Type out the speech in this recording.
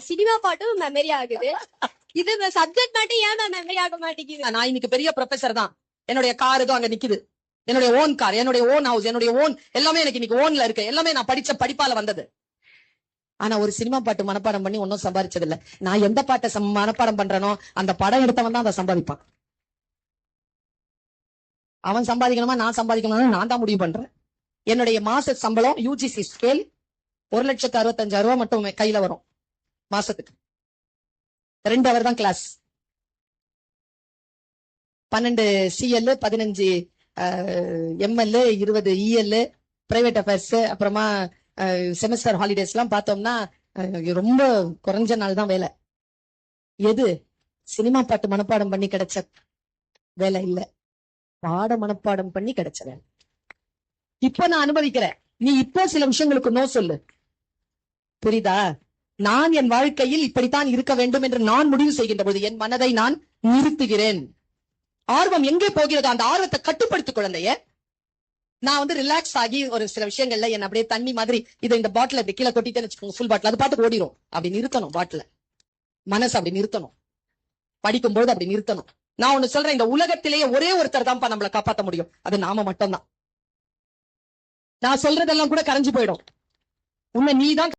Cinema பாட்டும் memory ஆகுது. இது சப்ஜெக்ட் மட்டும் ஏன் மெமரி ஆக மாட்டேங்குது? நான் இன்னைக்கு பெரிய ப்ரொஃபசர் தான். என்னுடைய கார் ஏதோ அங்க நிக்குது. என்னுடைய ஓன் கார், என்னுடைய ஓன் ஹவுஸ், என்னுடைய ஓன் எல்லாமே எனக்கு இன்னைக்கு ஓன்ல இருக்கு. எல்லாமே நான் படிச்ச படிப்பால வந்தது. ஆனா ஒரு சினிமா பாட்டு மனப்பாடம் பண்ணி ஒன்னும் சம்பாதிச்சது இல்ல. நான் எந்த பாட்டை மனப்பாடம் பண்றேனோ அந்த படம் எடுத்தவன் தான் அதை சம்பாதிப்பான். அவன் சம்பாதிக்கணுமா நான் சம்பாதிக்கணும்னு நான் தான் முடிவு பண்றேன். என்னுடைய மாச சம்பளம் யூஜிசி ஸ்கேல் 1,65,000 மட்டும் கையில வரும் மாசத்துக்கு. 2 அவர் தான் class. 12 CL, 15 ML, 20 EL, private affairs, அப்புறமா செமஸ்டர் ஹாலிடேஸ் எல்லாம் பார்த்தோம்னா ரொம்ப குறைஞ்ச நாள் தான் வேலை. எது சினிமா பாட்டு மனப்பாடம் பண்ணி கிடைச்ச வேலை இல்ல, பாட மனப்பாடம் பண்ணி கிடைச்ச வேலை. இப்ப நான் அனுமதிக்கிறேன், நீ இப்போ சில விஷயங்களுக்கு நோ சொல்லு. புரியுதா? நான் என் வாழ்க்கையில் இப்படித்தான் இருக்க வேண்டும் என்று நான் முடிவு செய்கின்ற பொழுது என் மனதை நான் நிறுத்துகிறேன். ஆர்வம் எங்கே போகிறதோ அந்த ஆர்வத்தை கட்டுப்படுத்து குழந்தைய. நான் வந்து ரிலாக்ஸ் ஆகி ஒரு சில விஷயங்கள்ல என்ன அப்படியே தண்ணி மாதிரி இதை இந்த பாட்டில் இப்படி கீழே கொட்டிட்டேன்னு வச்சுக்கோங்க, ஃபுல் பாட்டில் அது பாட்டுக்கு ஓடிடும். அப்படி நிறுத்தணும் பாட்டில, மனசு அப்படி நிறுத்தணும். படிக்கும்போது அப்படி நிறுத்தணும். நான் ஒண்ணு சொல்றேன், இந்த உலகத்திலேயே ஒரே ஒருத்தர் தான்ப்பா நம்மளை காப்பாற்ற முடியும், அது நாம மட்டும்தான். நான் சொல்றதெல்லாம் கூட கரைஞ்சு போயிடும். உன்னை நீதான்